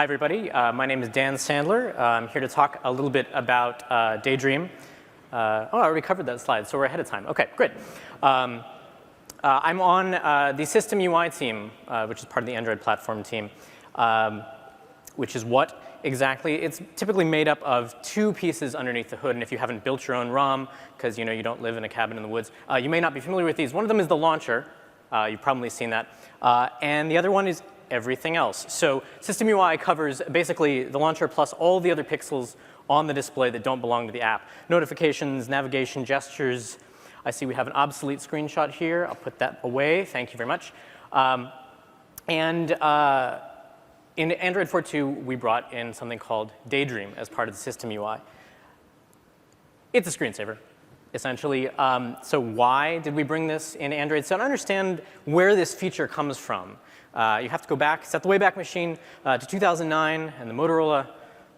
Hi, everybody. My name is Dan Sandler. I'm here to talk a little bit about Daydream. I already covered that slide, so we're ahead of time. OK, great. I'm on the System UI team, which is part of the Android platform team, which is what exactly? It's typically made up of two pieces underneath the hood. And if you haven't built your own ROM, because you don't live in a cabin in the woods, you may not be familiar with these. One of them is the launcher. You've probably seen that. And the other one is everything else. So System UI covers basically the launcher plus all the other pixels on the display that don't belong to the app. Notifications, navigation, gestures. I see we have an obsolete screenshot here. I'll put that away. Thank you very much. In Android 4.2, we brought in something called Daydream as part of the System UI. It's a screensaver, essentially. So why did we bring this in Android? So to understand where this feature comes from, you have to go back, set the Wayback Machine to 2009 and the Motorola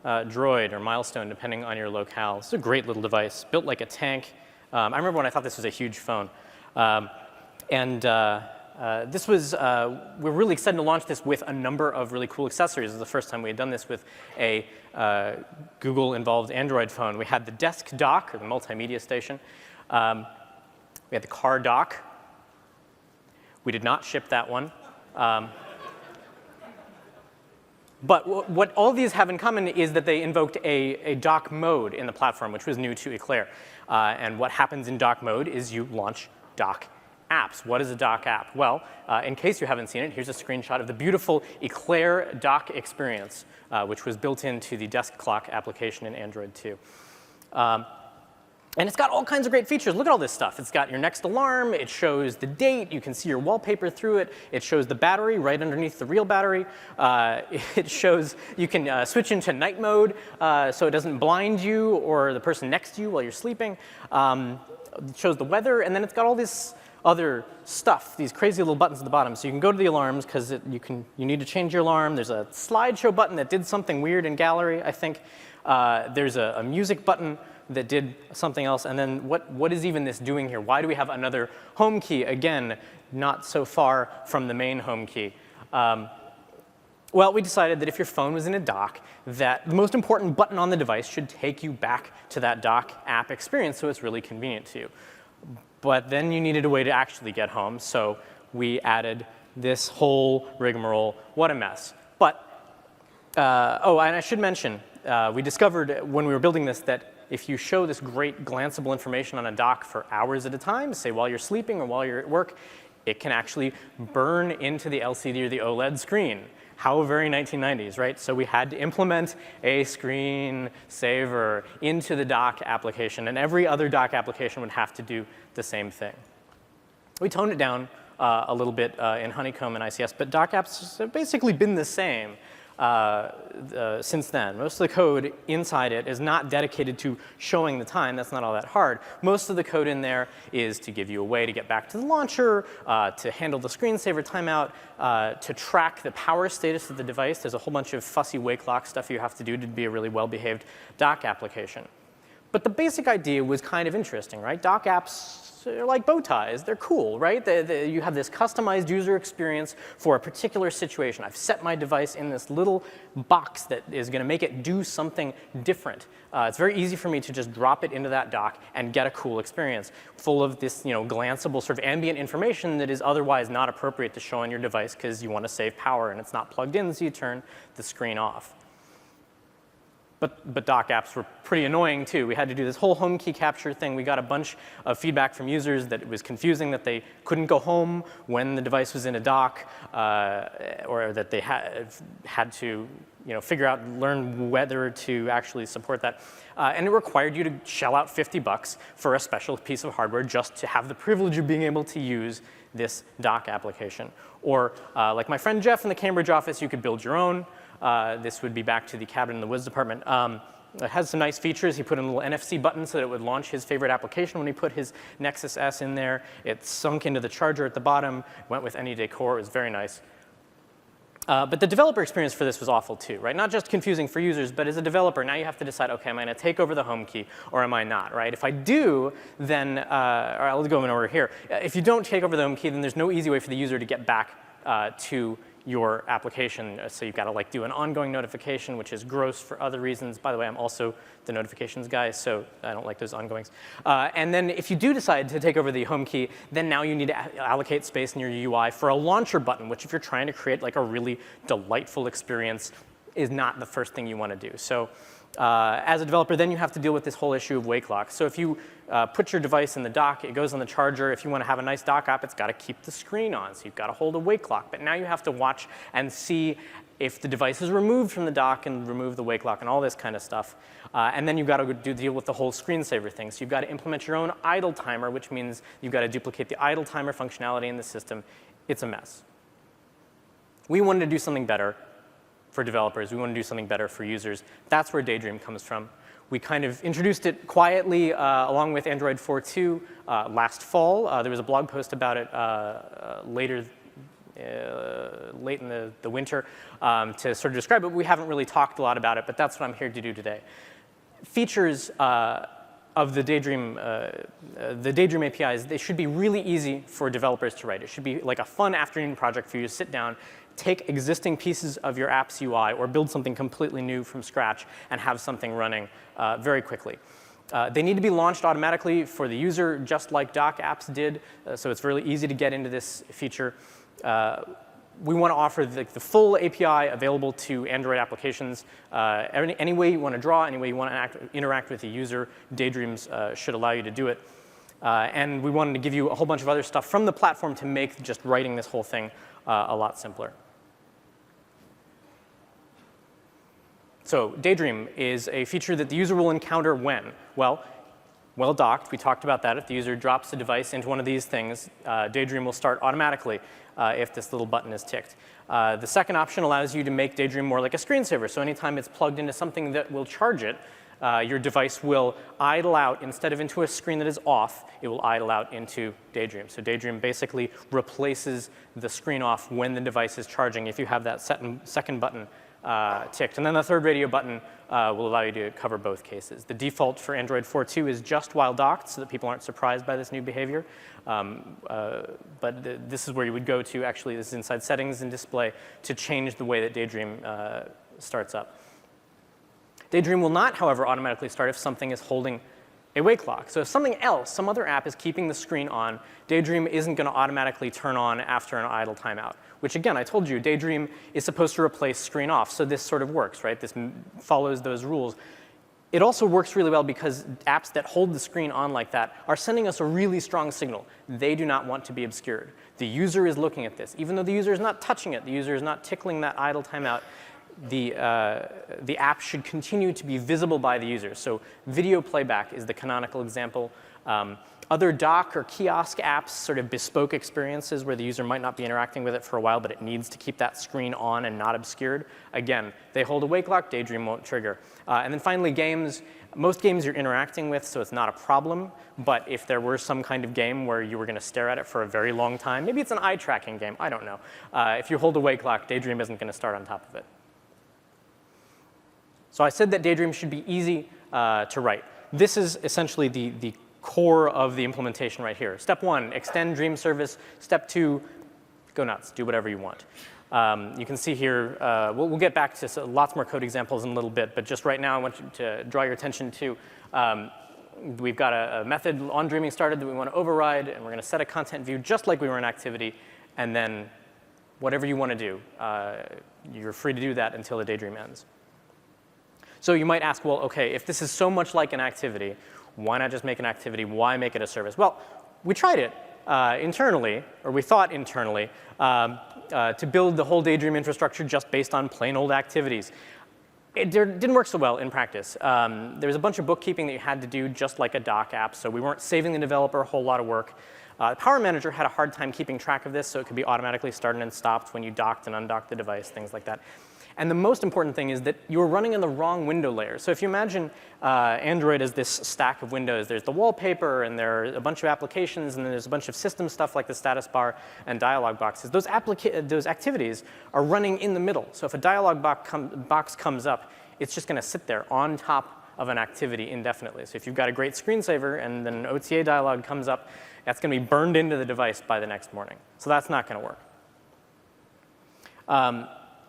Droid, or Milestone, depending on your locale. It's a great little device, built like a tank. I remember when I thought this was a huge phone. This was, we're really excited to launch this with a number of really cool accessories. This is the first time we had done this with a Google-involved Android phone. We had the desk dock, or the multimedia station. We had the car dock. We did not ship that one. But what all of these have in common is that they invoked a dock mode in the platform, which was new to Eclair. And what happens in dock mode is you launch dock apps. What is a dock app? Well, in case you haven't seen it, here's a screenshot of the beautiful Eclair dock experience, which was built into the desk clock application in Android 2. And it's got all kinds of great features. Look at all this stuff. It's got your next alarm. It shows the date. You can see your wallpaper through it. It shows the battery right underneath the real battery. It shows you can switch into night mode so it doesn't blind you or the person next to you while you're sleeping. It shows the weather. And then it's got all this other stuff, these crazy little buttons at the bottom. So you can go to the alarms because you need to change your alarm. There's a slideshow button that did something weird in Gallery, I think. There's a music button that did something else. And then what is even this doing here? Why do we have another home key? Again, not so far from the main home key. Well, we decided that if your phone was in a dock, that the most important button on the device should take you back to that dock app experience so it's really convenient to you. But then you needed a way to actually get home, so we added this whole rigmarole. What a mess. But, oh, and I should mention, we discovered when we were building this that if you show this great glanceable information on a dock for hours at a time, say while you're sleeping or while you're at work, it can actually burn into the LCD or the OLED screen. How very 1990s, right? So we had to implement a screen saver into the dock application, and every other dock application would have to do the same thing. We toned it down a little bit in Honeycomb and ICS, but dock apps have basically been the same since then. Most of the code inside it is not dedicated to showing the time. That's not all that hard. Most of the code in there is to give you a way to get back to the launcher, to handle the screensaver timeout, to track the power status of the device. There's a whole bunch of fussy wake lock stuff you have to do to be a really well-behaved dock application. But the basic idea was kind of interesting, right? Dock apps are like bow ties. They're cool, right? You have this customized user experience for a particular situation. I've set my device in this little box that is going to make it do something different. It's very easy for me to just drop it into that dock and get a cool experience full of this glanceable sort of ambient information that is otherwise not appropriate to show on your device because you want to save power and it's not plugged in, so you turn the screen off. But dock apps were pretty annoying, too. We had to do this whole home key capture thing. We got a bunch of feedback from users that it was confusing, that they couldn't go home when the device was in a dock, or that they had to figure out and learn whether to actually support that. And it required you to shell out $50 for a special piece of hardware just to have the privilege of being able to use this dock application. Or like my friend Jeff in the Cambridge office, you could build your own. This would be back to the cabin in the woods department. It has some nice features. He put in a little NFC button so that it would launch his favorite application when he put his Nexus S in there. It sunk into the charger at the bottom, went with any decor. It was very nice. But the developer experience for this was awful too, right? Not just confusing for users, but as a developer, now you have to decide, OK, am I going to take over the home key or am I not, right? If I do, then, or I'll go in order here. If you don't take over the home key, then there's no easy way for the user to get back to your application. So you've got to like do an ongoing notification, which is gross for other reasons. By the way, I'm also the notifications guy, so I don't like those ongoings. And then if you do decide to take over the home key, then now you need to allocate space in your UI for a launcher button, which if you're trying to create like a really delightful experience is not the first thing you want to do. So as a developer, then you have to deal with this whole issue of wake lock. So if you put your device in the dock, it goes on the charger. If you want to have a nice dock app, it's got to keep the screen on. So you've got to hold a wake lock. But now you have to watch and see if the device is removed from the dock and remove the wake lock and all this kind of stuff. And then you've got to deal with the whole screensaver thing. So you've got to implement your own idle timer, which means you've got to duplicate the idle timer functionality in the system. It's a mess. We wanted to do something better for developers. We want to do something better for users. That's where Daydream comes from. We kind of introduced it quietly along with Android 4.2 last fall. There was a blog post about it late in the winter to sort of describe it. We haven't really talked a lot about it, but that's what I'm here to do today. Features of the Daydream APIs, they should be really easy for developers to write. It should be like a fun afternoon project for you to sit down, take existing pieces of your app's UI or build something completely new from scratch and have something running very quickly. They need to be launched automatically for the user, just like dock apps did, so it's really easy to get into this feature. We want to offer the full API available to Android applications. Any way you want to draw, any way you want to interact with the user, Daydreams should allow you to do it. And we wanted to give you a whole bunch of other stuff from the platform to make just writing this whole thing a lot simpler. So Daydream is a feature that the user will encounter when? Well docked, we talked about that. If the user drops the device into one of these things, Daydream will start automatically if this little button is ticked. The second option allows you to make Daydream more like a screensaver. So anytime it's plugged into something that will charge it, your device will idle out. Instead of into a screen that is off, it will idle out into Daydream. So Daydream basically replaces the screen off when the device is charging if you have that second button ticked. And then the third radio button will allow you to cover both cases. The default for Android 4.2 is just while docked so that people aren't surprised by this new behavior. But this is where you would go to, actually, this is inside Settings and Display, to change the way that Daydream starts up. Daydream will not, however, automatically start if something is holding a wake lock. So if something else, some other app is keeping the screen on, Daydream isn't going to automatically turn on after an idle timeout, which again, I told you, Daydream is supposed to replace screen off. So this sort of works, right? This follows those rules. It also works really well because apps that hold the screen on like that are sending us a really strong signal. They do not want to be obscured. The user is looking at this. Even though the user is not touching it, the user is not tickling that idle timeout, the app should continue to be visible by the user. So video playback is the canonical example. Other dock or kiosk apps, sort of bespoke experiences where the user might not be interacting with it for a while, but it needs to keep that screen on and not obscured. Again, they hold a wake lock, Daydream won't trigger. And then finally, games. Most games you're interacting with, so it's not a problem. But if there were some kind of game where you were going to stare at it for a very long time, maybe it's an eye tracking game, I don't know. If you hold a wake lock, Daydream isn't going to start on top of it. So I said that Daydream should be easy to write. This is essentially the core of the implementation right here. Step 1, extend Dream service. Step 2, go nuts, do whatever you want. You can see here, we'll get back to lots more code examples in a little bit, but just right now I want you to draw your attention to, we've got a method on Dreaming started that we want to override, and we're going to set a content view just like we were in Activity, and then whatever you want to do, you're free to do that until the Daydream ends. So you might ask, well, OK, if this is so much like an activity, why not just make an activity? Why make it a service? Well, we tried it internally, or we thought internally, to build the whole Daydream infrastructure just based on plain old activities. It didn't work so well in practice. There was a bunch of bookkeeping that you had to do just like a dock app, so we weren't saving the developer a whole lot of work. The Power Manager had a hard time keeping track of this, so it could be automatically started and stopped when you docked and undocked the device, things like that. And the most important thing is that you're running in the wrong window layer. So if you imagine Android as this stack of windows, there's the wallpaper, and there are a bunch of applications, and then there's a bunch of system stuff like the status bar and dialog boxes. Those activities are running in the middle. So if a dialog box comes up, it's just going to sit there on top of an activity indefinitely. So if you've got a great screensaver and then an OTA dialog comes up, that's going to be burned into the device by the next morning. So that's not going to work. All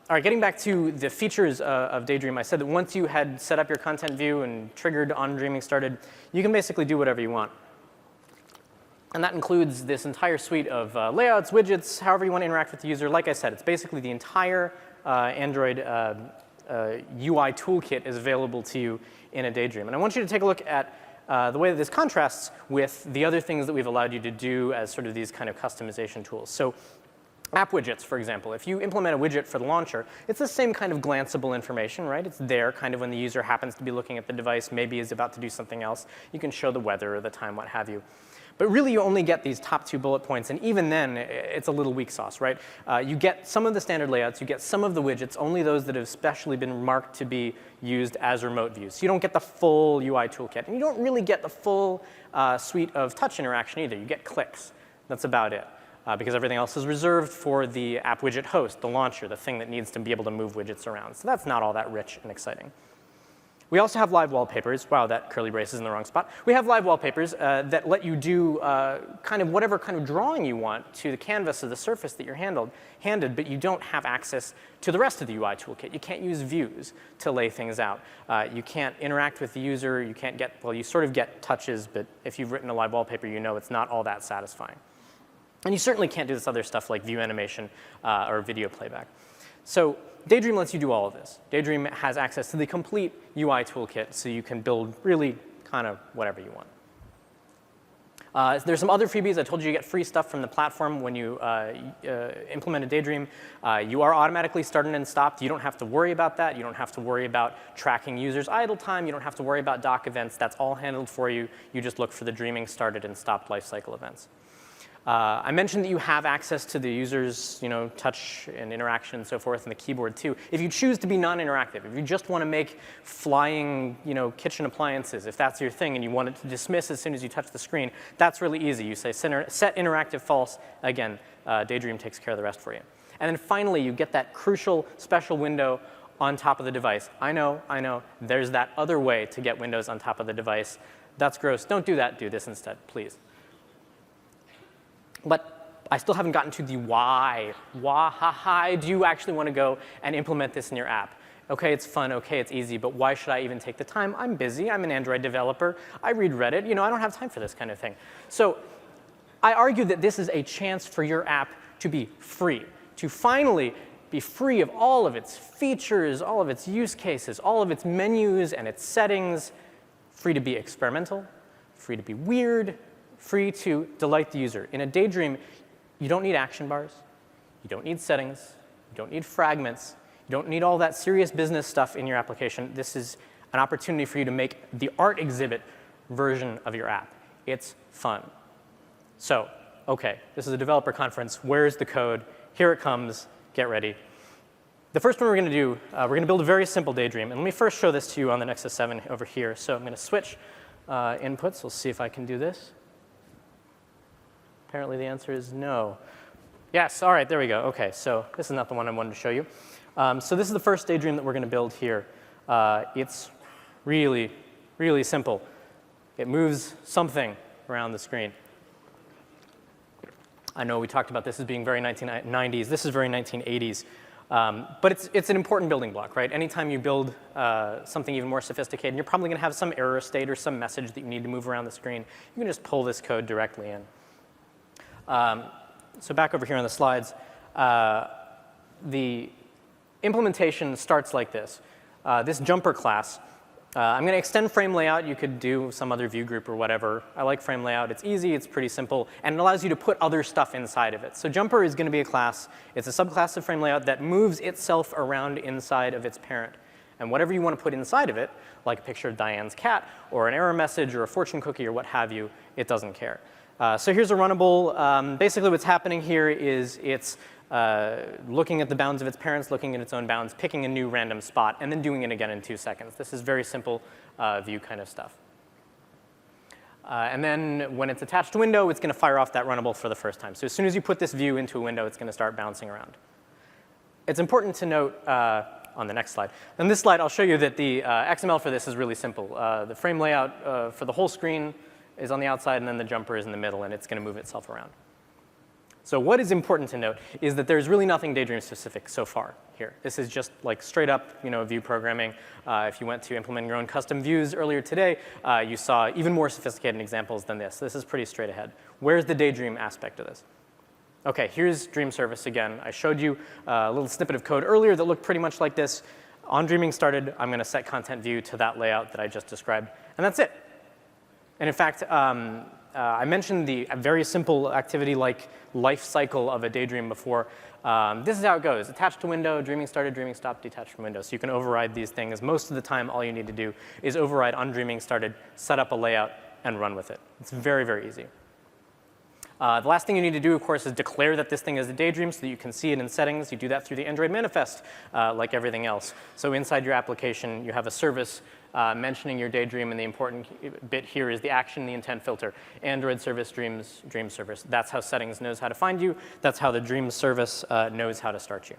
right, getting back to the features of Daydream, I said that once you had set up your content view and triggered on Dreaming started, you can basically do whatever you want. And that includes this entire suite of layouts, widgets, however you want to interact with the user. Like I said, it's basically the entire Android UI toolkit is available to you in a Daydream. And I want you to take a look at the way that this contrasts with the other things that we've allowed you to do as sort of these kind of customization tools. So app widgets, for example. If you implement a widget for the launcher, it's the same kind of glanceable information, right? It's there kind of when the user happens to be looking at the device, maybe is about to do something else. You can show the weather or the time, what have you. But really, you only get these top 2 bullet points, and even then, it's a little weak sauce, right? You get some of the standard layouts, you get some of the widgets, only those that have specially been marked to be used as remote views. So you don't get the full UI toolkit, and you don't really get the full suite of touch interaction either. You get clicks. That's about it, because everything else is reserved for the app widget host, the launcher, the thing that needs to be able to move widgets around. So that's not all that rich and exciting. We also have live wallpapers. Wow, that curly brace is in the wrong spot. We have live wallpapers that let you do kind of whatever kind of drawing you want to the canvas or the surface that you're handed, but you don't have access to the rest of the UI toolkit. You can't use views to lay things out. You can't interact with the user. You can't get, well, you sort of get touches, but if you've written a live wallpaper, you know it's not all that satisfying. And you certainly can't do this other stuff like view animation or video playback. So Daydream lets you do all of this. Daydream has access to the complete UI toolkit, so you can build really kind of whatever you want. There's some other freebies. I told you get free stuff from the platform when you implement a Daydream. You are automatically started and stopped. You don't have to worry about that. You don't have to worry about tracking users' idle time. You don't have to worry about dock events. That's all handled for you. You just look for the dreaming started and stopped lifecycle events. I mentioned that you have access to the user's touch and interaction and so forth, and the keyboard too. If you choose to be non-interactive, if you just want to make flying kitchen appliances, if that's your thing and you want it to dismiss as soon as you touch the screen, that's really easy. You say set interactive false. Again, Daydream takes care of the rest for you. And then finally, you get that crucial special window on top of the device. I know, there's that other way to get windows on top of the device. That's gross. Don't do that. Do this instead, please. But I still haven't gotten to the why. Why do you actually want to go and implement this in your app? OK, it's fun. OK, it's easy. But why should I even take the time? I'm busy. I'm an Android developer. I read Reddit. I don't have time for this kind of thing. So I argue that this is a chance for your app to be free, to finally be free of all of its features, all of its use cases, all of its menus and its settings, free to be experimental, free to be weird, free to delight the user. In a Daydream, you don't need action bars. You don't need settings. You don't need fragments. You don't need all that serious business stuff in your application. This is an opportunity for you to make the art exhibit version of your app. It's fun. So, OK, this is a developer conference. Where's the code? Here it comes. Get ready. The first one we're going to do, we're going to build a very simple Daydream. And let me first show this to you on the Nexus 7 over here. So I'm going to switch inputs. We'll see if I can do this. Apparently, the answer is no. Yes, all right, there we go. OK, so this is not the one I wanted to show you. So this is the first Daydream that we're going to build here. It's really, really simple. It moves something around the screen. I know we talked about this as being very 1990s. This is very 1980s. But it's an important building block, right? Anytime you build something even more sophisticated, you're probably going to have some error state or some message that you need to move around the screen. You can just pull this code directly in. So back over here on the slides, the implementation starts like this. This jumper class, I'm going to extend frame layout. You could do some other view group or whatever. I like frame layout. It's easy. It's pretty simple. And it allows you to put other stuff inside of it. So jumper is going to be a class. It's a subclass of frame layout that moves itself around inside of its parent. And whatever you want to put inside of it, like a picture of Diane's cat or an error message or a fortune cookie or what have you, it doesn't care. So here's a runnable. Basically, what's happening here is it's looking at the bounds of its parents, looking at its own bounds, picking a new random spot, and then doing it again in 2 seconds. This is very simple view kind of stuff. And then when it's attached to window, it's going to fire off that runnable for the first time. So as soon as you put this view into a window, it's going to start bouncing around. It's important to note on the next slide. On this slide, I'll show you that the XML for this is really simple. The frame layout for the whole screen is on the outside, and then the jumper is in the middle, and it's going to move itself around. So what is important to note is that there's really nothing Daydream specific so far here. This is just like straight up view programming. If you went to implement your own custom views earlier today, you saw even more sophisticated examples than this. This is pretty straight ahead. Where's the Daydream aspect of this? OK, here's Dream Service again. I showed you a little snippet of code earlier that looked pretty much like this. On dreaming started, I'm going to set content view to that layout that I just described. And that's it. And in fact, I mentioned the very simple activity like life cycle of a Daydream before. This is how it goes. Attached to window, dreaming started, dreaming stopped, detached from window. So you can override these things. Most of the time, all you need to do is override on dreaming started, set up a layout, and run with it. It's very, very easy. The last thing you need to do, of course, is declare that this thing is a Daydream so that you can see it in settings. You do that through the Android manifest, like everything else. So inside your application, you have a service mentioning your Daydream, and the important bit here is the action, the intent filter. Android service, Dream service. That's how settings knows how to find you. That's how the Dream service knows how to start you.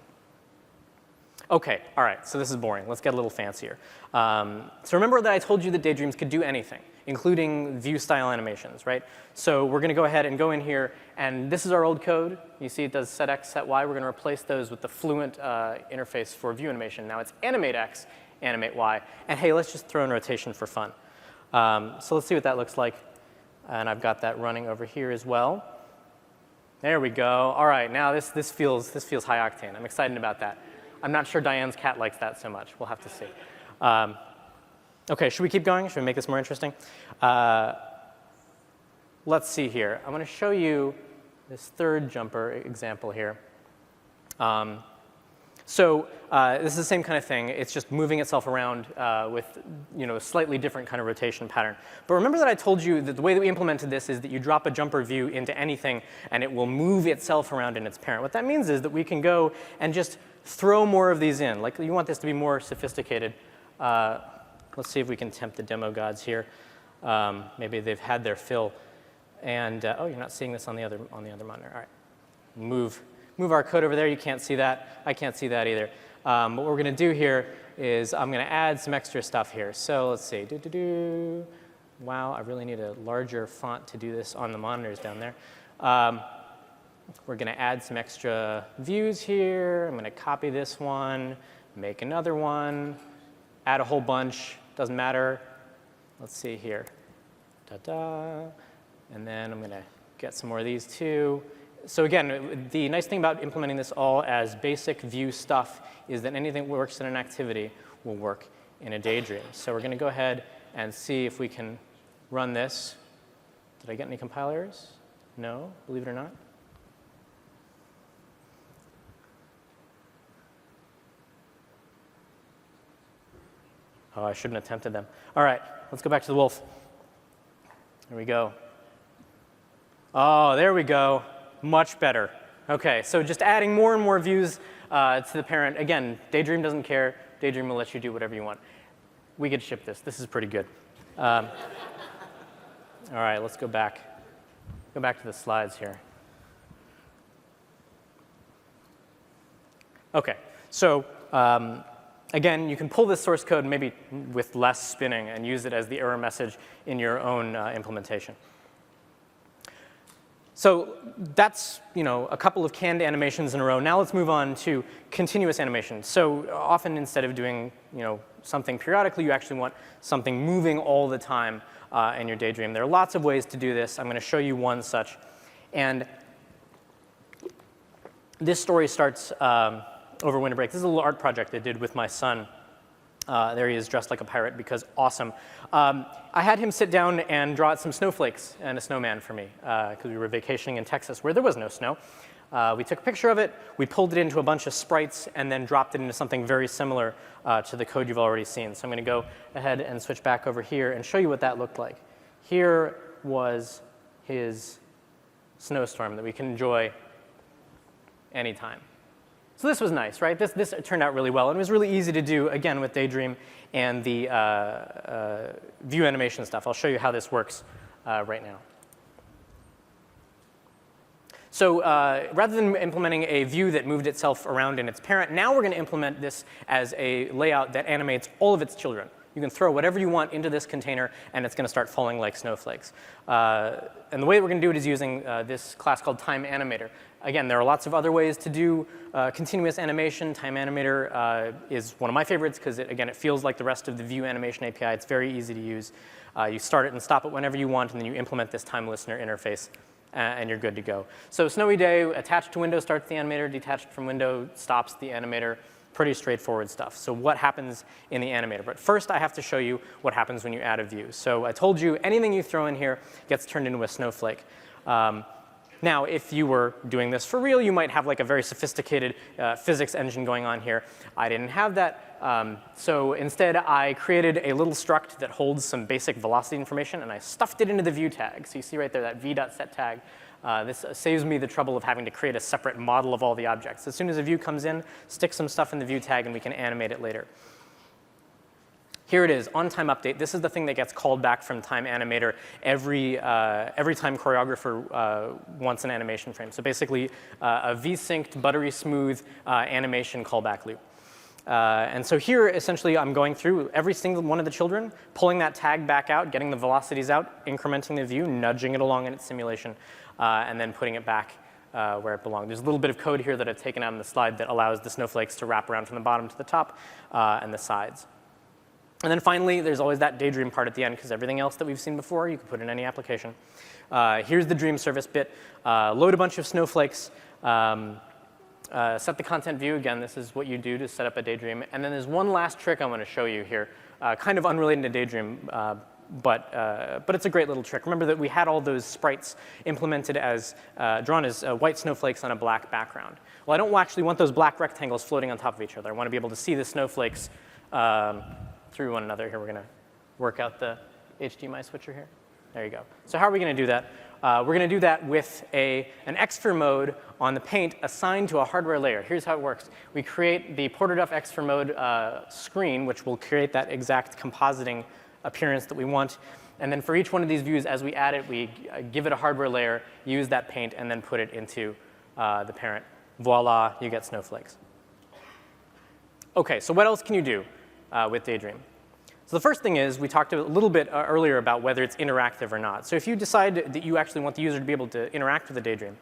OK, all right, so this is boring. Let's get a little fancier. So remember that I told you that Daydreams could do anything, including view-style animations, right? So we're going to go ahead and go in here, and this is our old code. You see it does set x, set y. We're going to replace those with the Fluent interface for view animation. Now it's animate x, animate y. And hey, let's just throw in rotation for fun. So let's see what that looks like. And I've got that running over here as well. There we go. All right, now this feels high octane. I'm excited about that. I'm not sure Diane's cat likes that so much. We'll have to see. OK, should we keep going? Should we make this more interesting? Let's see here. I'm going to show you this third jumper example here. So this is the same kind of thing. It's just moving itself around with a slightly different kind of rotation pattern. But remember that I told you that the way that we implemented this is that you drop a jumper view into anything, and it will move itself around in its parent. What that means is that we can go and just throw more of these in. Like, you want this to be more sophisticated. Let's see if we can tempt the demo gods here. Maybe they've had their fill. And oh, you're not seeing this on the other monitor. All right, move our code over there. You can't see that. I can't see that either. What we're going to do here is I'm going to add some extra stuff here. So let's see. Wow, I really need a larger font to do this on the monitors down there. We're going to add some extra views here. I'm going to copy this one, make another one, add a whole bunch. Doesn't matter. Let's see here. Ta-da. And then I'm going to get some more of these too. So again, the nice thing about implementing this all as basic view stuff is that anything that works in an activity will work in a Daydream. So we're going to go ahead and see if we can run this. Did I get any compile errors? No, believe it or not. Oh, I shouldn't have tempted them. All right, let's go back to the wolf. There we go. Oh, there we go. Much better. OK, so just adding more and more views to the parent. Again, Daydream doesn't care. Daydream will let you do whatever you want. We could ship this. This is pretty good. All right, let's go back. Go back to the slides here. OK, so again, you can pull this source code maybe with less spinning and use it as the error message in your own implementation. So that's a couple of canned animations in a row. Now let's move on to continuous animation. So often instead of doing something periodically, you actually want something moving all the time in your Daydream. There are lots of ways to do this. I'm going to show you one such. And this story starts over winter break. This is a little art project I did with my son. There he is dressed like a pirate because awesome. I had him sit down and draw out some snowflakes and a snowman for me because we were vacationing in Texas where there was no snow. We took a picture of it, we pulled it into a bunch of sprites, and then dropped it into something very similar to the code you've already seen. So I'm going to go ahead and switch back over here and show you what that looked like. Here was his snowstorm that we can enjoy anytime. So this was nice, right? This turned out really well. And it was really easy to do, again, with Daydream and the view animation stuff. I'll show you how this works right now. So rather than implementing a view that moved itself around in its parent, now we're going to implement this as a layout that animates all of its children. You can throw whatever you want into this container, and it's going to start falling like snowflakes. And the way that we're going to do it is using this class called Time Animator. Again, there are lots of other ways to do continuous animation. Time Animator is one of my favorites because, again, it feels like the rest of the View Animation API. It's very easy to use. You start it and stop it whenever you want, and then you implement this time listener interface, and you're good to go. So snowy day, attached to window starts the animator, detached from window stops the animator. Pretty straightforward stuff. So what happens in the animator? But first, I have to show you what happens when you add a view. So I told you anything you throw in here gets turned into a snowflake. Now, if you were doing this for real, you might have like a very sophisticated physics engine going on here. I didn't have that. So instead, I created a little struct that holds some basic velocity information, and I stuffed it into the view tag. So you see right there that v.setTag. This saves me the trouble of having to create a separate model of all the objects. As soon as a view comes in, stick some stuff in the view tag, and we can animate it later. Here it is, on time update. This is the thing that gets called back from Time Animator every time choreographer wants an animation frame. So basically, a v-synced, buttery smooth animation callback loop. And so here, essentially, I'm going through every single one of the children, pulling that tag back out, getting the velocities out, incrementing the view, nudging it along in its simulation, and then putting it back where it belongs. There's a little bit of code here that I've taken out on the slide that allows the snowflakes to wrap around from the bottom to the top and the sides. And then finally, there's always that Daydream part at the end, because everything else that we've seen before, you can put in any application. Here's the Dream service bit. Load a bunch of snowflakes. Set the content view. Again, this is what you do to set up a Daydream. And then there's one last trick I want to show you here, kind of unrelated to Daydream, but it's a great little trick. Remember that we had all those sprites implemented as, drawn as white snowflakes on a black background. Well, I don't actually want those black rectangles floating on top of each other. I want to be able to see the snowflakes through one another. Here, we're going to work out the HDMI switcher here. There you go. So how are we going to do that? We're going to do that with an Xfer mode on the paint assigned to a hardware layer. Here's how it works. We create the PorterDuff Xfer mode screen, which will create that exact compositing appearance that we want. And then for each one of these views, as we add it, we give it a hardware layer, use that paint, and then put it into the parent. Voila, you get snowflakes. OK, so what else can you do with Daydream? So the first thing is, we talked a little bit earlier about whether it's interactive or not. So if you decide that you actually want the user to be able to interact with the Daydream,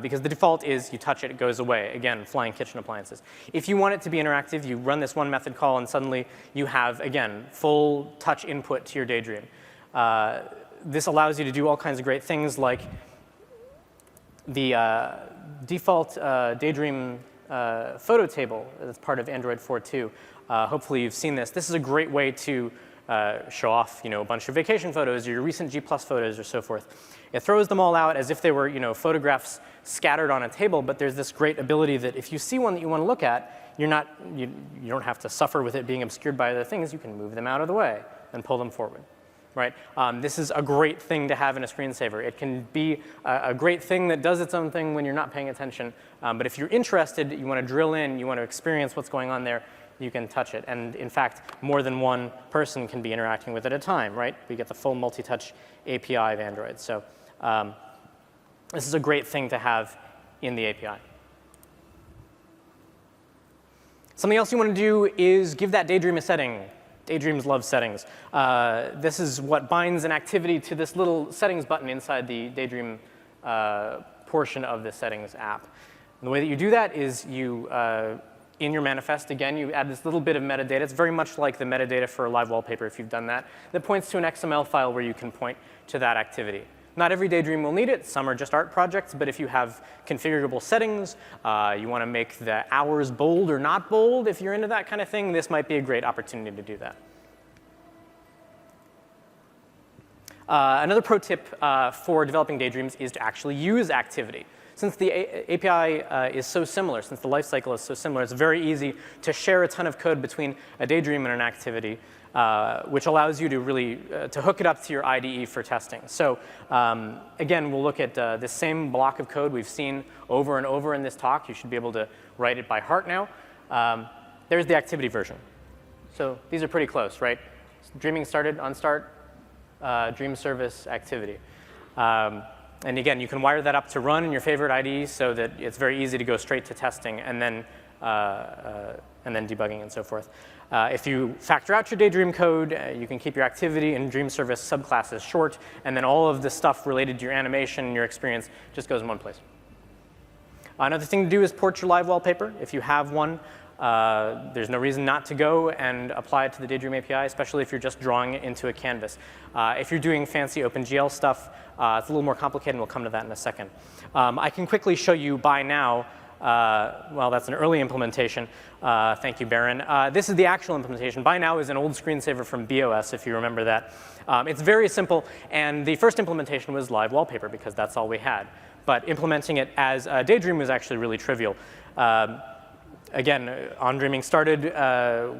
because the default is you touch it, it goes away. Again, flying kitchen appliances. If you want it to be interactive, you run this one method call, and suddenly you have, again, full touch input to your Daydream. This allows you to do all kinds of great things, like the default Daydream photo table that's part of Android 4.2. Hopefully you've seen this. This is a great way to show off, a bunch of vacation photos or your recent G+ photos or so forth. It throws them all out as if they were, photographs scattered on a table. But there's this great ability that if you see one that you want to look at, you don't have to suffer with it being obscured by other things. You can move them out of the way and pull them forward. Right? This is a great thing to have in a screensaver. It can be a great thing that does its own thing when you're not paying attention. But if you're interested, you want to drill in, you want to experience what's going on there, you can touch it. And in fact, more than one person can be interacting with it at a time, right? We get the full multi-touch API of Android. So this is a great thing to have in the API. Something else you want to do is give that Daydream a setting. Daydreams love settings. This is what binds an activity to this little settings button inside the Daydream portion of the settings app. And the way that you do that is you, in your manifest, again, you add this little bit of metadata. It's very much like the metadata for a live wallpaper, if you've done that, that points to an XML file where you can point to that activity. Not every Daydream will need it. Some are just art projects. But if you have configurable settings, you want to make the hours bold or not bold, if you're into that kind of thing, this might be a great opportunity to do that. Another pro tip for developing Daydreams is to actually use activity. Since the API is so similar, since the lifecycle is so similar, it's very easy to share a ton of code between a Daydream and an activity, which allows you to really to hook it up to your IDE for testing. So again, we'll look at this same block of code we've seen over and over in this talk. You should be able to write it by heart now. There's the activity version. So these are pretty close, right? Dreaming started on start, dream service activity. And again, you can wire that up to run in your favorite IDE so that it's very easy to go straight to testing. And then debugging and so forth. If you factor out your Daydream code, you can keep your activity and Dream service subclasses short, and then all of the stuff related to your animation and your experience just goes in one place. Another thing to do is port your live wallpaper. If you have one, there's no reason not to go and apply it to the Daydream API, especially if you're just drawing it into a canvas. If you're doing fancy OpenGL stuff, it's a little more complicated, and we'll come to that in a second. I can quickly show you by now. Well, that's an early implementation. Thank you, Baron. This is the actual implementation. By now is an old screensaver from BOS, if you remember that. It's very simple, and the first implementation was live wallpaper because that's all we had. But implementing it as Daydream was actually really trivial. Again, on Dreaming started,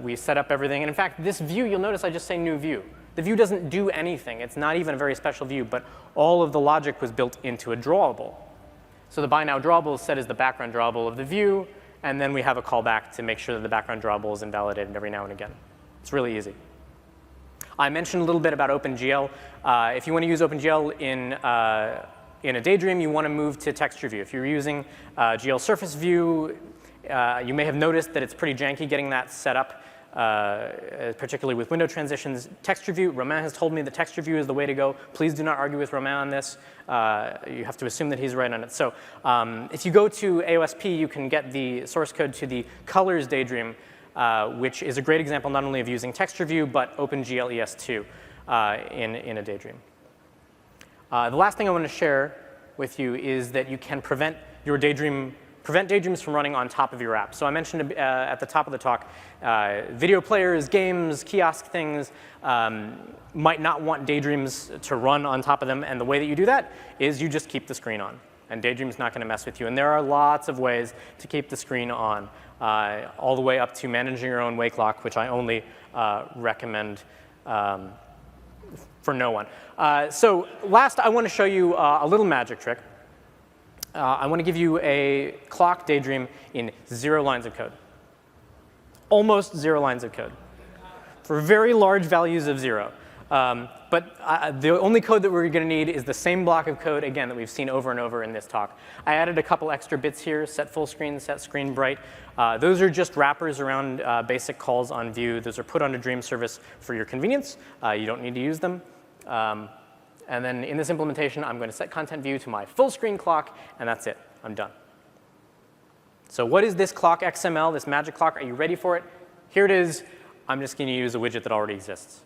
we set up everything. And in fact, this view, you'll notice I just say new view. The view doesn't do anything. It's not even a very special view, but all of the logic was built into a drawable. So the by now drawable is set as the background drawable of the view, and then we have a callback to make sure that the background drawable is invalidated every now and again. It's really easy. I mentioned a little bit about OpenGL. If you want to use OpenGL in a Daydream, you want to move to texture view. If you're using GL surface view, you may have noticed that it's pretty janky getting that set up, particularly with window transitions. Texture view, Romain has told me that texture view is the way to go. Please do not argue with Romain on this. You have to assume that he's right on it. So if you go to AOSP, you can get the source code to the colors Daydream, which is a great example not only of using texture view, but OpenGL ES2 in a Daydream. The last thing I want to share with you is that you can prevent Daydreams from running on top of your app. So I mentioned at the top of the talk, video players, games, kiosk things might not want Daydreams to run on top of them. And the way that you do that is you just keep the screen on. And Daydream's not going to mess with you. And there are lots of ways to keep the screen on, all the way up to managing your own wake lock, which I only recommend for no one. So last, I want to show you a little magic trick. I want to give you a clock Daydream in 0 lines of code. Almost 0 lines of code. For very large values of 0. But the only code that we're going to need is the same block of code, again, that we've seen over and over in this talk. I added a couple extra bits here, set full screen, set screen bright. Those are just wrappers around basic calls on view. Those are put on a Dream service for your convenience. You don't need to use them. And then in this implementation, I'm going to set content view to my full screen clock, and that's it. I'm done. So what is this clock XML, this magic clock? Are you ready for it? Here it is. I'm just going to use a widget that already exists.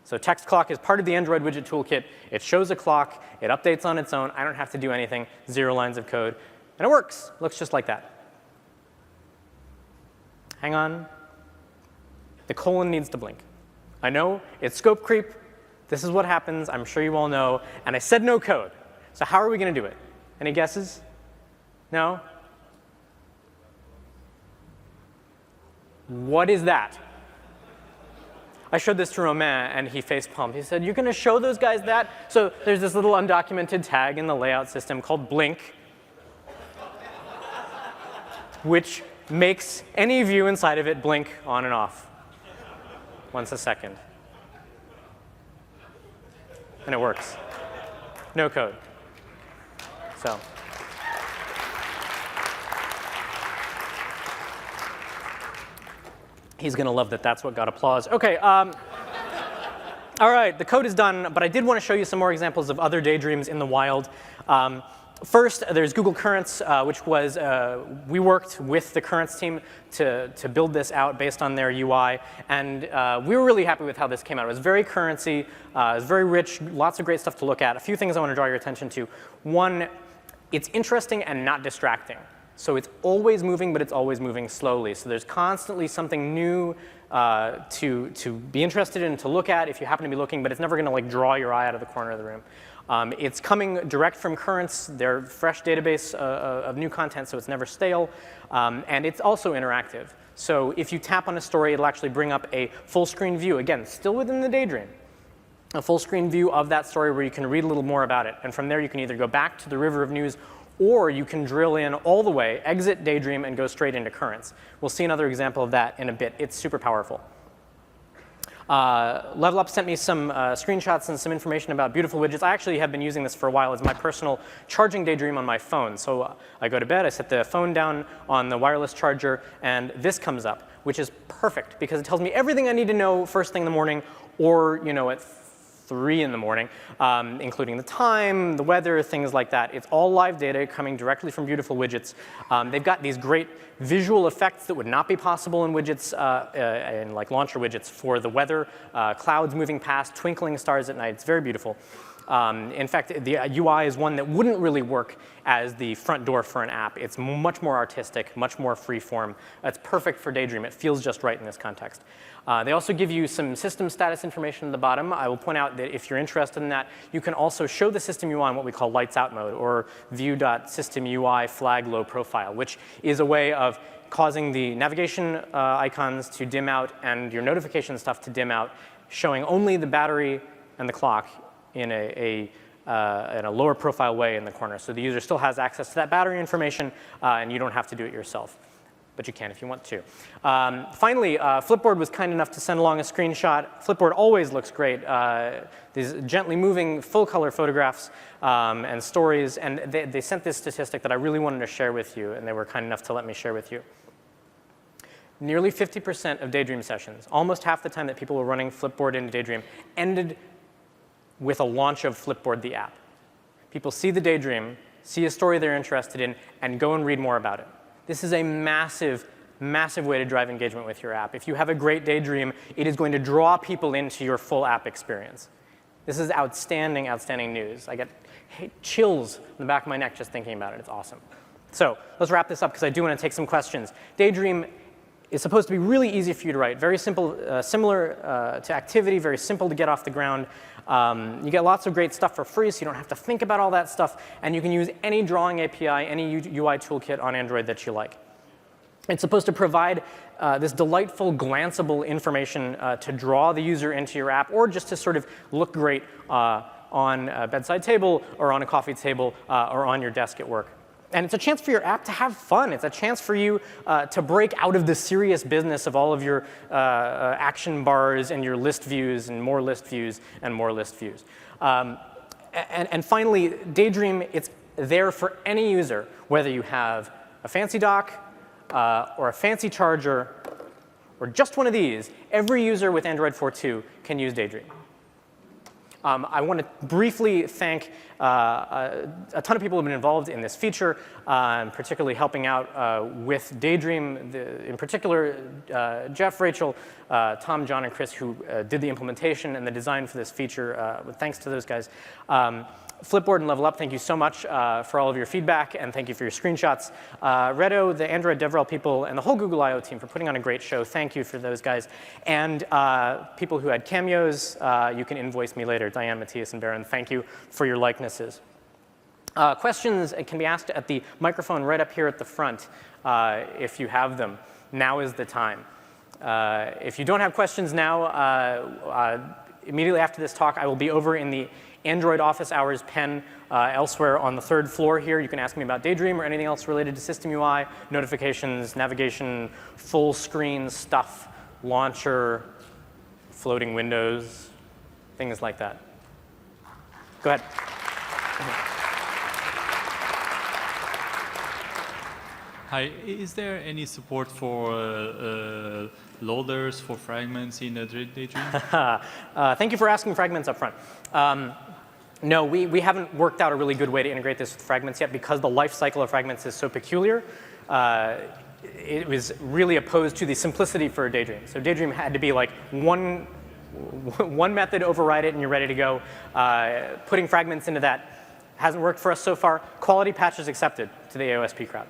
So text clock is part of the Android widget toolkit. It shows a clock. It updates on its own. I don't have to do anything. 0 lines of code. And it works. Looks just like that. Hang on. The colon needs to blink. I know it's scope creep. This is what happens. I'm sure you all know. And I said no code. So how are we going to do it? Any guesses? No? What is that? I showed this to Romain, and he facepalmed. He said, you're going to show those guys that? So there's this little undocumented tag in the layout system called blink, which makes any view inside of it blink on and off once a second. And it works. No code. So. He's going to love that that's what got applause. OK. All right, the code is done. But I did want to show you some more examples of other Daydreams in the wild. First, there's Google Currents, which was we worked with the Currents team to build this out based on their UI. And we were really happy with how this came out. It was very currency. It was very rich, lots of great stuff to look at. A few things I want to draw your attention to. One, it's interesting and not distracting. So it's always moving, but it's always moving slowly. So there's constantly something new to be interested in, to look at if you happen to be looking, but it's never going to like draw your eye out of the corner of the room. It's coming direct from Currents. They're fresh database of new content, so it's never stale. And it's also interactive. So if you tap on a story, it'll actually bring up a full screen view. Again, still within the Daydream. A full screen view of that story where you can read a little more about it. And from there, you can either go back to the river of news, or you can drill in all the way, exit Daydream, and go straight into Currents. We'll see another example of that in a bit. It's super powerful. Level Up sent me some screenshots and some information about beautiful widgets. I actually have been using this for a while as my personal charging Daydream on my phone. So I go to bed, I set the phone down on the wireless charger, and this comes up, which is perfect because it tells me everything I need to know first thing in the morning or at 3 in the morning, including the time, the weather, things like that. It's all live data coming directly from beautiful widgets. They've got these great visual effects that would not be possible in widgets, in like launcher widgets for the weather, clouds moving past, twinkling stars at night. It's very beautiful. In fact, the UI is one that wouldn't really work as the front door for an app. It's much more artistic, much more free form. It's perfect for Daydream. It feels just right in this context. They also give you some system status information at the bottom. I will point out that if you're interested in that, you can also show the system UI in what we call lights out mode, or view.systemUI flag low profile, which is a way of causing the navigation icons to dim out and your notification stuff to dim out, showing only the battery and the clock in a lower profile way in the corner. So the user still has access to that battery information, and you don't have to do it yourself. But you can if you want to. Finally, Flipboard was kind enough to send along a screenshot. Flipboard always looks great. These gently moving full-color photographs and stories. And they sent this statistic that I really wanted to share with you, and they were kind enough to let me share with you. Nearly 50% of Daydream sessions, almost half the time that people were running Flipboard into Daydream, ended with a launch of Flipboard, the app. People see the Daydream, see a story they're interested in, and go and read more about it. This is a massive, massive way to drive engagement with your app. If you have a great Daydream, it is going to draw people into your full app experience. This is outstanding, outstanding news. I get chills in the back of my neck just thinking about it. It's awesome. So let's wrap this up because I do want to take some questions. Daydream is supposed to be really easy for you to write. Very simple, similar to Activity, very simple to get off the ground. You get lots of great stuff for free, so you don't have to think about all that stuff. And you can use any drawing API, any UI toolkit on Android that you like. It's supposed to provide this delightful, glanceable information to draw the user into your app, or just to sort of look great on a bedside table, or on a coffee table, or on your desk at work. And it's a chance for your app to have fun. It's a chance for you to break out of the serious business of all of your action bars and your list views and more list views and more list views. And finally, Daydream, it's there for any user, whether you have a fancy dock or a fancy charger or just one of these. Every user with Android 4.2 can use Daydream. I want to briefly thank a ton of people who have been involved in this feature, and particularly helping out with Daydream, in particular Jeff, Rachel, Tom, John, and Chris, who did the implementation and the design for this feature. Thanks to those guys. Flipboard and Level Up, thank you so much for all of your feedback, and thank you for your screenshots. Redo, the Android DevRel people, and the whole Google I/O team for putting on a great show. Thank you for those guys. And people who had cameos, you can invoice me later. Diane, Matthias, and Baron, thank you for your likenesses. Questions can be asked at the microphone right up here at the front if you have them. Now is the time. If you don't have questions now, immediately after this talk, I will be over in the Android office hours pen elsewhere on the 3rd floor here. You can ask me about Daydream or anything else related to System UI, notifications, navigation, full screen stuff, launcher, floating windows, things like that. Go ahead. Hi, is there any support for loaders for fragments in Daydream? Thank you for asking fragments up front. No, we haven't worked out a really good way to integrate this with fragments yet because the life cycle of fragments is so peculiar. It was really opposed to the simplicity for Daydream. So Daydream had to be like one method, override it, and you're ready to go. Putting fragments into that hasn't worked for us so far. Quality patches accepted to the AOSP crowd.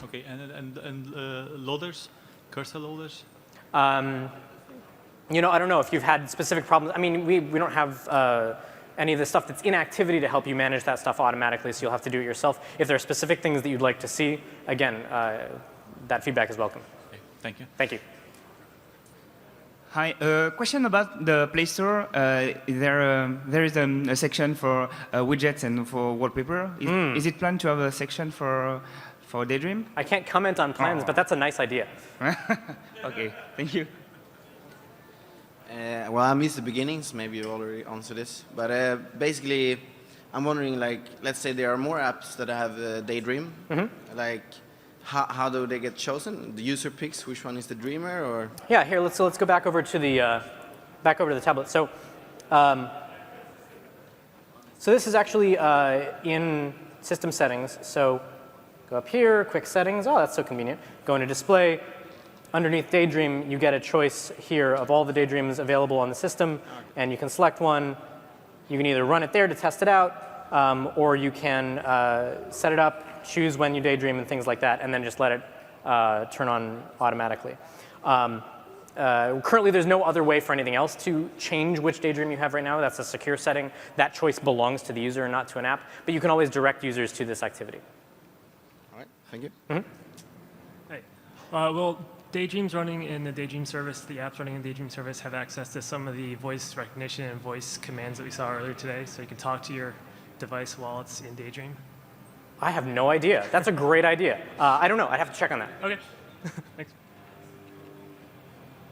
Okay, and loaders, cursor loaders? You know, I don't know if you've had specific problems. I mean, we don't have any of the stuff that's in Activity to help you manage that stuff automatically, so you'll have to do it yourself. If there are specific things that you'd like to see, again, that feedback is welcome. Okay, thank you. Thank you. Hi, question about the Play Store. There is a section for widgets and for wallpaper. Is it planned to have a section for Daydream? I can't comment on plans, but that's a nice idea. Okay, thank you. Well, I missed the beginnings. Maybe you already answered this. But basically, I'm wondering, like, let's say there are more apps that have Daydream. Like, how do they get chosen? The user picks which one is the dreamer, or? Yeah, here, let's go back over to the tablet. So this is actually in system settings. So go up here, quick settings. Oh, that's so convenient. Go into display. Underneath Daydream, you get a choice here of all the Daydreams available on the system, and you can select one. You can either run it there to test it out, or you can set it up, choose when you Daydream and things like that, and then just let it turn on automatically. Currently, there's no other way for anything else to change which Daydream you have right now. That's a secure setting. That choice belongs to the user and not to an app, but you can always direct users to this activity. All right, thank you. Hey, well, Daydream's running in the Daydream service. The apps running in the Daydream service have access to some of the voice recognition and voice commands that we saw earlier today, so you can talk to your device while it's in Daydream. I have no idea. That's a great idea. I don't know. I'd have to check on that. Okay, thanks.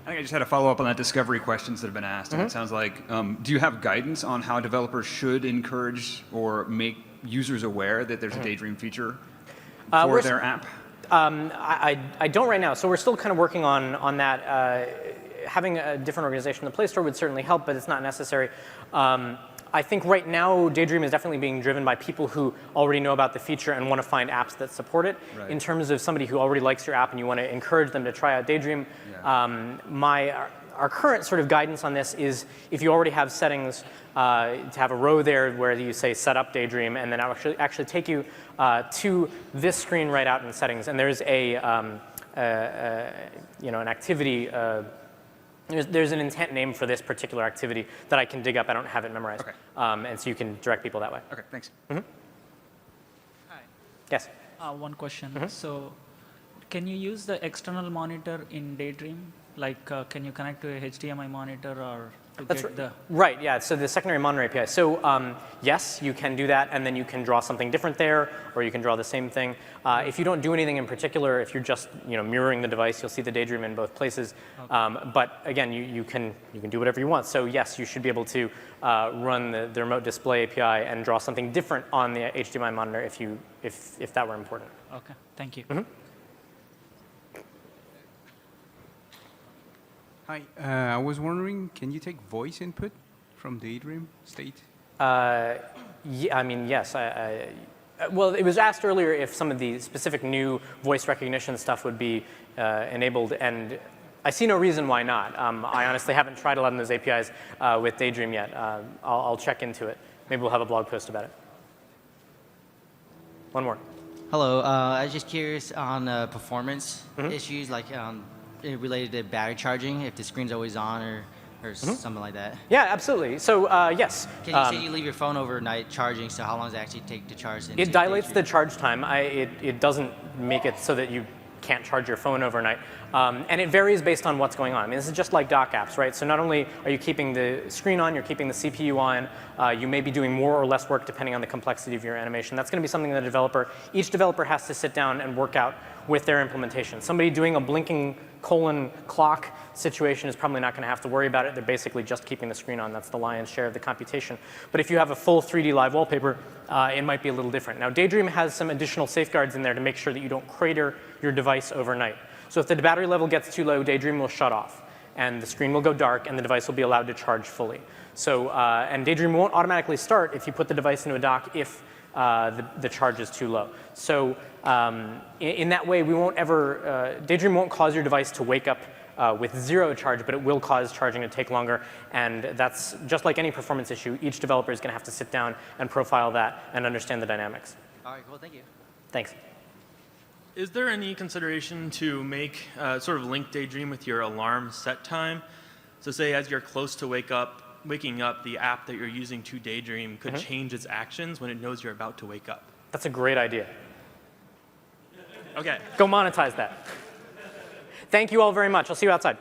I think I just had a follow-up on that discovery questions that have been asked. And it sounds like, do you have guidance on how developers should encourage or make users aware that there's a Daydream feature for their app? I don't right now. So we're still kind of working on that. Having a different organization in the Play Store would certainly help, but it's not necessary. I think right now, Daydream is definitely being driven by people who already know about the feature and want to find apps that support it. Right. In terms of somebody who already likes your app and you want to encourage them to try out Daydream, our current sort of guidance on this is if you already have settings, to have a row there where you say set up Daydream, and then actually take you to this screen right out in settings. And there's an activity. There's an intent name for this particular activity that I can dig up. I don't have it memorized. Okay. And so you can direct people that way. Okay, thanks. Hi. Yes. One question. So can you use the external monitor in Daydream? Like, can you connect to a HDMI monitor or to get the... Right, yeah, so the secondary monitor API. So yes, you can do that, and then you can draw something different there, or you can draw the same thing. If you don't do anything in particular, if you're just mirroring the device, you'll see the Daydream in both places. Okay. But again, you can do whatever you want. So yes, you should be able to run the remote display API and draw something different on the HDMI monitor if that were important. Okay, thank you. Hi, I was wondering, can you take voice input from Daydream state? Yeah, I mean, yes. Well, it was asked earlier if some of the specific new voice recognition stuff would be enabled, and I see no reason why not. I honestly haven't tried a lot of those APIs with Daydream yet. I'll check into it. Maybe we'll have a blog post about it. One more. Hello, I was just curious on performance issues, like related to battery charging, if the screen's always on or something like that. Yeah, absolutely. So yes. Can you say you leave your phone overnight charging, so how long does it actually take to charge? It dilates the charge time. It doesn't make it so that you can't charge your phone overnight. And it varies based on what's going on. I mean, this is just like dock apps, right? So not only are you keeping the screen on, you're keeping the CPU on. You may be doing more or less work depending on the complexity of your animation. That's going to be something that each developer has to sit down and work out with their implementation. Somebody doing a blinking clock situation is probably not going to have to worry about it. They're basically just keeping the screen on. That's the lion's share of the computation. But if you have a full 3D live wallpaper, it might be a little different. Now, Daydream has some additional safeguards in there to make sure that you don't crater your device overnight. So if the battery level gets too low, Daydream will shut off, and the screen will go dark, and the device will be allowed to charge fully. So, and Daydream won't automatically start if you put the device into a dock if the charge is too low. So in that way, we won't ever, Daydream won't cause your device to wake up with zero charge, but it will cause charging to take longer. And that's just like any performance issue. Each developer is going to have to sit down and profile that and understand the dynamics. All right, cool, thank you. Thanks. Is there any consideration to make sort of link Daydream with your alarm set time? So say as you're close to waking up, the app that you're using to Daydream could change its actions when it knows you're about to wake up. That's a great idea. Okay. Go monetize that. Thank you all very much. I'll see you outside.